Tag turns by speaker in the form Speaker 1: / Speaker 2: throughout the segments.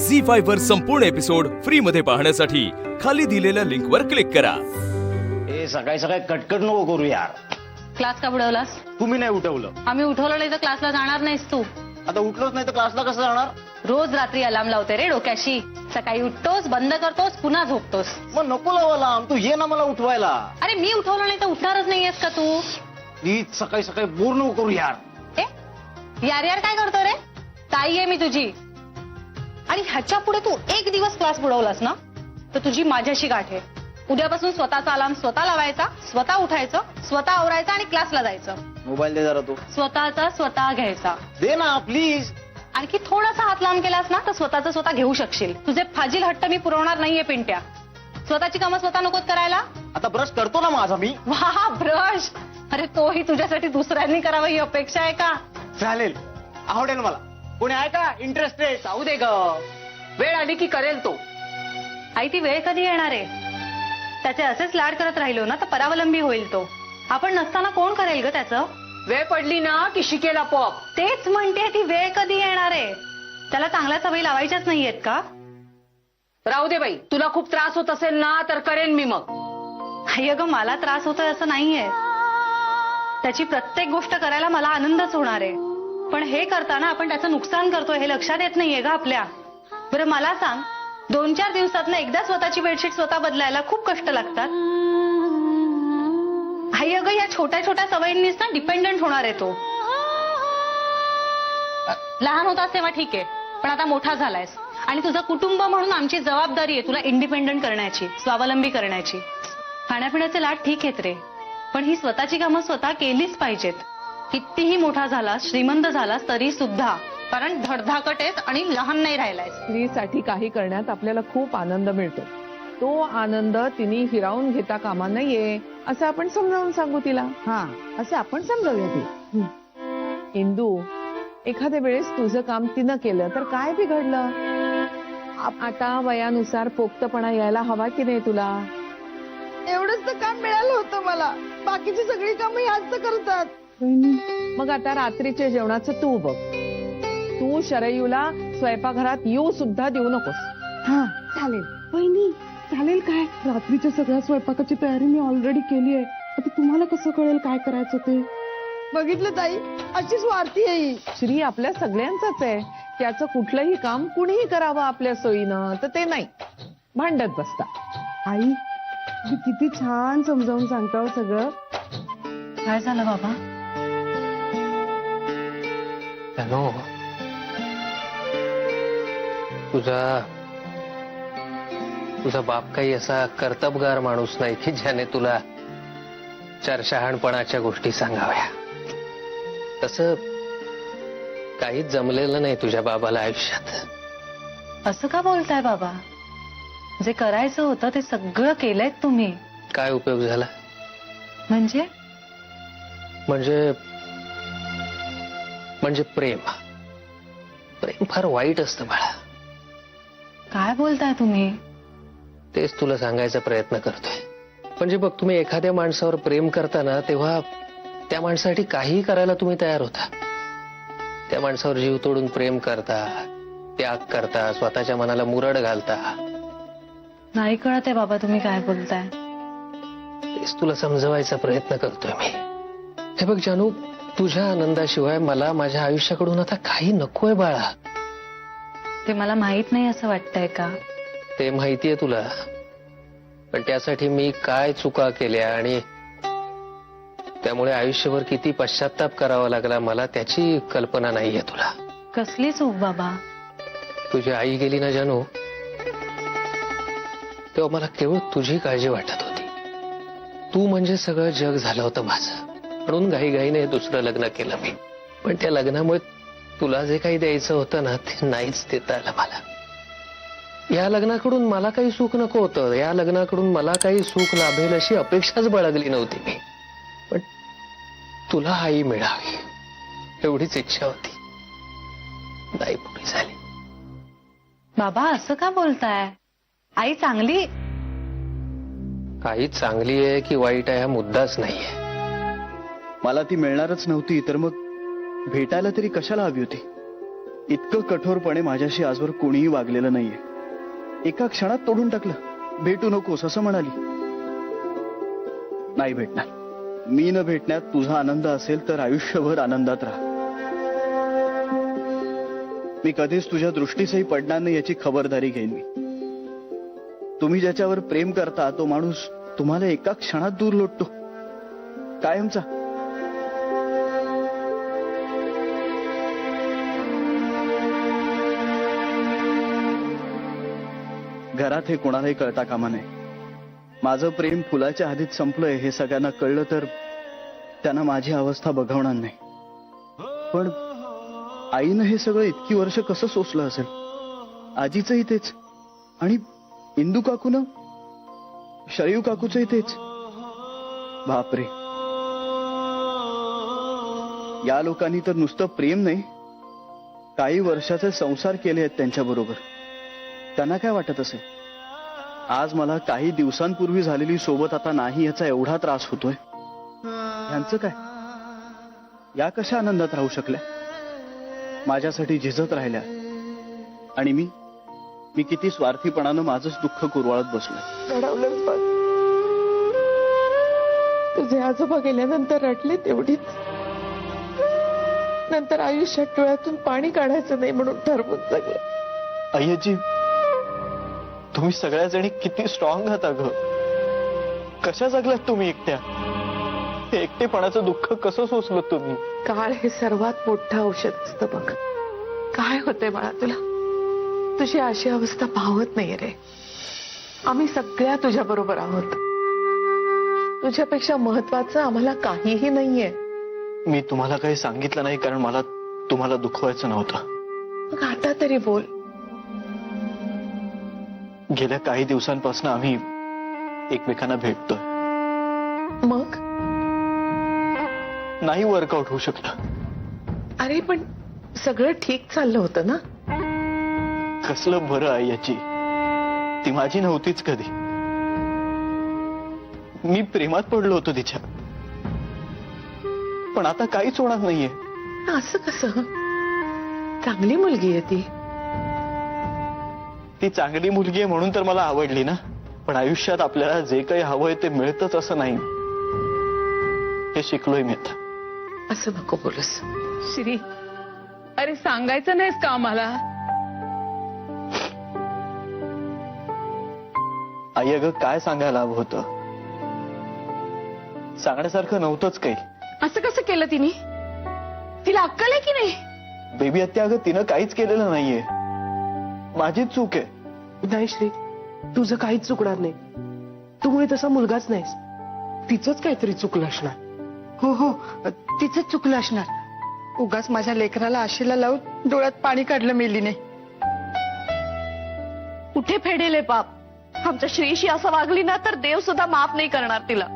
Speaker 1: झी5 वर संपूर्ण episode free मध्ये पाहण्यासाठी खाली दिलेल्या लिंक वर क्लिक करा।
Speaker 2: ए सकाळी सकाळी कटकट नको करू यार।
Speaker 3: क्लास का बुडवलास?
Speaker 2: तुम्ही नाही उठवलं।
Speaker 3: आम्ही उठवलं नाही तर क्लासला जाणार नाहीस तू।
Speaker 2: आता उठलोच नाही तर क्लासला कसं जाणार?
Speaker 3: रोज रात्री अलार्म लावते रे डोक्याशी, सकाळी उठतोस, बंद करतोस, पुन्हा झोपतोस।
Speaker 2: मग नको लावायला, तू ये ना मला उठवायला।
Speaker 3: अरे मी उठवलं नाही तर उठणारच नाहीयेस का तू?
Speaker 2: प्लीज सकाळी सकाळी बोर नको करू यार।
Speaker 3: यार यार काय करतो रे? ताई आहे मी तुझी, आणि ह्याच्या पुढे तू एक दिवस क्लास बुडवलास ना तर तुझी माझ्याशी गाठ आहे। उद्यापासून स्वतःचा अलार्म स्वतः लावायचा, स्वतः उठायचं, स्वतः आवरायचं आणि क्लासला जायचं।
Speaker 2: मोबाईल दे जरा तू।
Speaker 3: स्वतःचा स्वतः घ्यायचा।
Speaker 2: दे ना प्लीज।
Speaker 3: आणखी थोडासा हात लांब केलास ना तर स्वतःचा स्वतः घेऊ शकशील। तुझे फाजील हट्ट मी पुरवणार नाहीये पिंट्या। स्वतःची कामं स्वतः नकोत करायला?
Speaker 2: आता ब्रश करतो ना माझा मी।
Speaker 3: वा ब्रश, अरे तोही तुझ्यासाठी दुसऱ्यांनी करावं ही अपेक्षा आहे का?
Speaker 2: चालेल, आवडेल मला। कोणी आहे का इंटरेस्टेड?
Speaker 3: जाऊ दे ग, वेळ आली की करेल तो। आई ती वेळ कधी येणार आहे? त्याचे असेच लाड करत राहिलो ना तर परावलंबी होईल तो। आपण नसताना कोण करेल ग त्याचं? वेळ पडली ना की शिकेल आपोआप। तेच म्हणते, ती वेळ कधी येणार आहे? त्याला चांगल्या सवयी लावायच्याच नाहीयेत का? राहू दे बाई, तुला खूप त्रास होत असेल ना तर करेन मी मग। आई अगं मला त्रास होतोय असं नाहीये, त्याची प्रत्येक गोष्ट करायला मला आनंदच होणार आहे। पण हे करताना आपण त्याचं नुकसान करतोय हे लक्षात येत नाहीये ग आपल्या। बरं मला सांग, 2-4 दिवसातनं एकदा स्वतःची बेडशीट स्वतः बदलायला खूप कष्ट लागतात। आई अगं या छोट्या छोट्या सवयींनीच ना डिपेंडंट होणार आहे तो। लहान होतास तेव्हा ठीक आहे, पण आता मोठा झालायस आणि तुझं कुटुंब म्हणून आमची जबाबदारी आहे तुला इंडिपेंडंट करण्याची, स्वावलंबी करण्याची। खाण्यापिण्याचे लाड ठीक आहेत रे, पण ही स्वतःची कामं स्वतः केलीच पाहिजेत। कितीही मोठा झालास, श्रीमंत झालास तरी सुद्धा, कारण धडधाकट आहेस आणि लहान नाही राहिलायस।
Speaker 4: स्त्रीसाठी काही करण्यात आपल्याला खूप आनंद मिळतो, तो आनंद तिने हिरावून घेता कामा नये असं आपण समजावून सांगू तिला। असं आपण समजावूया तिला। इंदू, एखाद्या वेळेस तुझं काम तिनं केलं तर काय बिघडलं? आता वयानुसार पोक्तपणा यायला हवा की नाही तुला?
Speaker 5: एवढंच तर काम मिळालं होतं मला, बाकीची सगळी कामं ह्याच तर करतात।
Speaker 4: मग आता रात्रीच्या जेवणाचं तू बघ, तू शरयूला स्वयंपाकघरात येऊ सुद्धा देऊ नकोस।
Speaker 5: हा चालेल वहिनी, चालेल काय? रात्रीच्या सगळ्या स्वयंपाकाची तयारी मी ऑलरेडी केली आहे। आता तुम्हाला कसं कळेल काय करायचं ते? बघितलं ताई, अशी स्वार्थी आहे ही।
Speaker 4: श्री आपल्या सगळ्यांचाच आहे, त्याचं कुठलंही काम कुणीही करावं आपल्या सोयीनं तर ते नाही, भांडत बसता।
Speaker 5: आई तुम्ही किती छान समजावून सांगता सगळं।
Speaker 3: काय झालं बाबा?
Speaker 6: जानो, तुझा बाप काही असा कर्तबगार माणूस नाही की ज्याने तुला चार शहाणपणाच्या गोष्टी सांगाव्या। तसं काहीच जमलेलं नाही तुझ्या बाबाला आयुष्यात।
Speaker 3: असं का बोलताय बाबा? जे करायचं होतं ते सगळं केलंय तुम्ही।
Speaker 6: काय उपयोग झाला?
Speaker 3: म्हणजे
Speaker 6: म्हणजे प्रेम फार वाईट असतं बाळा।
Speaker 3: काय बोलताय तुम्ही?
Speaker 6: तेच तुला सांगायचा प्रयत्न करतोय। म्हणजे बघ, तुम्ही एखाद्या माणसावर प्रेम करताना तेव्हा त्या माणसासाठी काहीही करायला तुम्ही तयार होता। त्या माणसावर जीव तोडून प्रेम करता, त्याग करता, स्वतःच्या मनाला मुरड घालता।
Speaker 3: नाही कळत आहे बाबा तुम्ही काय बोलताय।
Speaker 6: तेच तुला समजवायचा प्रयत्न करतोय मी। हे बघ जानू, तुझ्या आनंदाशिवाय मला माझ्या आयुष्याकडून आता काही नकोय बाळा।
Speaker 3: ते मला माहित नाही असं वाटतंय का?
Speaker 6: ते माहितीये तुला, पण त्यासाठी मी काय चुका केल्या आणि त्यामुळे आयुष्यभर किती पश्चाताप करावा लागला मला त्याची कल्पना नाहीये तुला।
Speaker 3: कसली चूक बाबा?
Speaker 6: तुझी आई गेली ना जानू, तेव्हा मला केवळ तुझी काळजी वाटत होती। तू म्हणजे सगळं जग झालं होतं माझं, म्हणून घाईघाईने दुसरं लग्न केलं मी। पण त्या लग्नामुळे तुला जे काही द्यायचं होतं ना ते नाहीच देता आलं मला। या लग्नाकडून मला काही सुख नको होतं, या लग्नाकडून मला काही सुख लाभेल अशी अपेक्षाच बाळगली नव्हती मी। पण तुला आई मिळावी एवढीच इच्छा होती, नाही पुरी झाली।
Speaker 3: बाबा असं का बोलताय? आई चांगली
Speaker 6: आई चांगली आहे की वाईट आहे हा मुद्दाच नाहीये।
Speaker 7: मला ती मिळणारच नव्हती तर मग भेटायला तरी कशाला हवी होती? इतकं कठोरपणे माझ्याशी आजवर कोणीही वागलेलं नाहीये. एका क्षणात तोडून टाकलं. भेटू नकोस असं म्हणाली. नाही भेटणार. मी न भेटण्यात तुझा आनंद असेल तर आयुष्यभर आनंदात राहा. मी कधीच तुझ्या दृष्टीसही पडणार नाही याची खबरदारी घेईन मी. तुम्ही ज्याच्यावर प्रेम करता तो माणूस तुम्हाला एका क्षणात दूर लोटतो, कायमचा. घरात हे कोणालाही कळता कामा नये. माझं प्रेम फुलाच्या आधीच संपलंय हे सगळ्यांना कळलं तर त्यांना माझी अवस्था बघवणार नाही. पण आईनं हे सगळं इतकी वर्ष कसं सोसलं असेल? आजीचंही तेच, आणि इंदू काकूनं, शरयू काकूचंही तेच. बापरे, या लोकांनी तर नुसतं प्रेम नाही, काही वर्षाचे संसार केले आहेत त्यांच्या बरोबर. त्यांना काय वाटत असेल? आज मला काही दिवसांपूर्वी झालेली सोबत आता नाही याचा एवढा त्रास होतोय. यांचं काय? या कशा आनंदात राहू शकल्या? माझ्यासाठी झिजत राहिल्या. आणि मी किती स्वार्थीपणानं माझंच दुःख कुरवाळत बसलोय.
Speaker 4: घडवलंच बघ. तुझे आजोबा गेल्यानंतर रडले तेवढीच. नंतर आयुष्यात डोळ्यातून पाणी काढायचं नाही म्हणून ठरवून जगलं.
Speaker 7: अय्याजी, तुम्ही सगळ्या जणी किती स्ट्रॉंग आहात अगं. कशा जगलात तुम्ही एकट्या? हे एकटेपणाचं दुःख कसं सोसलं तुम्ही?
Speaker 4: काळ हे सर्वात मोठं औषध असतं बघ. काय होतंय बाळा तुला? तुझी अशी अवस्था पाहत नाहीये रे. आम्ही सगळ्या तुझ्या बरोबर आहोत. तुझ्यापेक्षा महत्वाचं आम्हाला काहीही नाहीये.
Speaker 7: मी तुम्हाला काही सांगितलं नाही कारण मला तुम्हाला दुखवायचं नव्हतं.
Speaker 4: मग आता तरी बोल.
Speaker 7: गेल्या काही दिवसांपासून आम्ही एकमेकांना भेटतोय.
Speaker 4: मग
Speaker 7: नाही वर्कआउट होऊ शकलं.
Speaker 4: अरे पण सगळं ठीक चाललं होतं ना?
Speaker 7: कसलं बरं आहे याची. ती माझी नव्हतीच कधी. मी प्रेमात पडलो होतो तिच्या. पण आता काहीच होणार नाहीये.
Speaker 4: असं कसं? चांगली मुलगी आहे ती.
Speaker 7: ती चांगली मुलगी आहे म्हणून तर मला आवडली ना. पण आयुष्यात आपल्याला जे काही हवंय ते मिळतच असं नाही, हे शिकलोय मी आता.
Speaker 4: असं नको बोलूस.
Speaker 5: श्री, अरे सांगायचं नाहीस का आम्हाला?
Speaker 7: आई अगं काय सांगायला हवं होतं? सांगण्यासारखं नव्हतंच काही.
Speaker 5: असं कसं केलं तिने? तिला अक्कल आहे की नाही?
Speaker 7: बेबी हत्या अगं तिनं काहीच केलेलं नाहीये. माझीच चूक आहे.
Speaker 8: नाही श्री, तुझं काहीच चुकणार नाही. तू मुळे तसा मुलगाच नाहीस. तिचंच काहीतरी चुकलं असणार.
Speaker 5: हो हो, तिचंच चुकलं असणार. उगाच माझ्या लेकराला आशेला लावून डोळ्यात पाणी काढलं मेलीने.
Speaker 3: कुठे फेडेल हे पाप? आमच्या श्रीशी असं वागली ना तर देव सुद्धा माफ नाही करणार तिला.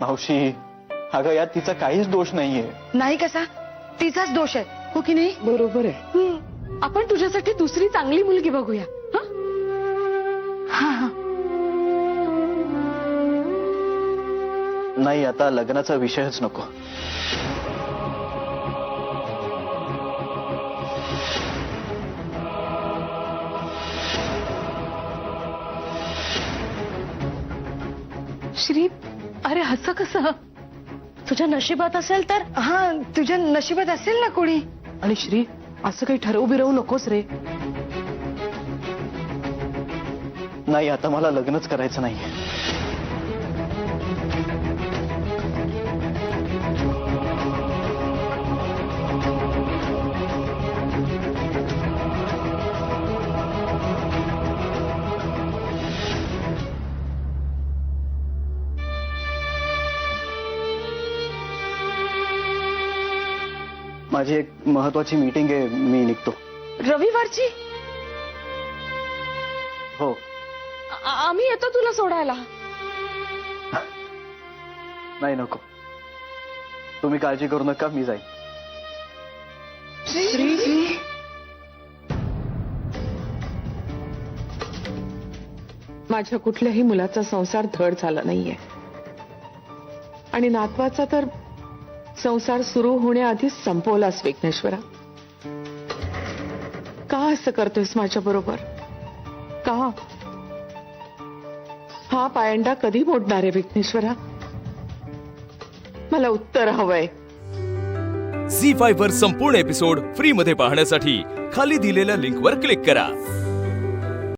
Speaker 7: मावशी अगं यात तिचा काहीच दोष नाहीये.
Speaker 5: नाही कसा? तिचाच दोष आहे, हो की नाही?
Speaker 8: बरोबर आहे.
Speaker 5: आपण तुझ्यासाठी दुसरी चांगली मुलगी बघूया. हा हा.
Speaker 7: नाही, आता लग्नाचा विषयच नको.
Speaker 3: श्री, अरे असं कसं? तुझ्या नशिबात असेल तर?
Speaker 5: हा, तुझ्या नशिबात असेल ना कोणी.
Speaker 8: आणि श्री, असं काही ठरवू बिरवू नकोस रे.
Speaker 7: नाही, आता मला लग्नच करायचं नाहीये. माझी एक महत्वाची मीटिंग आहे, मी निघतो.
Speaker 5: रविवारची?
Speaker 7: हो.
Speaker 5: आम्ही येतो तुला सोडायला.
Speaker 7: नाही, नको. तुम्ही काळजी करू नका, मी जाईन.
Speaker 5: श्री,
Speaker 4: माझ्या कुठल्याही मुलाचा संसार धड झाला नाहीये. आणि नातवाचा तर संसार सुरू होण्याआधीच संपवलास विघ्नेश्वरा. का असं करतोयस माझ्या बरोबर? का? हा पायंडा कधी मोडणार आहे विघ्नेश्वरा? मला उत्तर हवंय.
Speaker 1: झी5 वर संपूर्ण एपिसोड फ्री मध्ये पाहण्यासाठी खाली दिलेल्या लिंकवर क्लिक करा.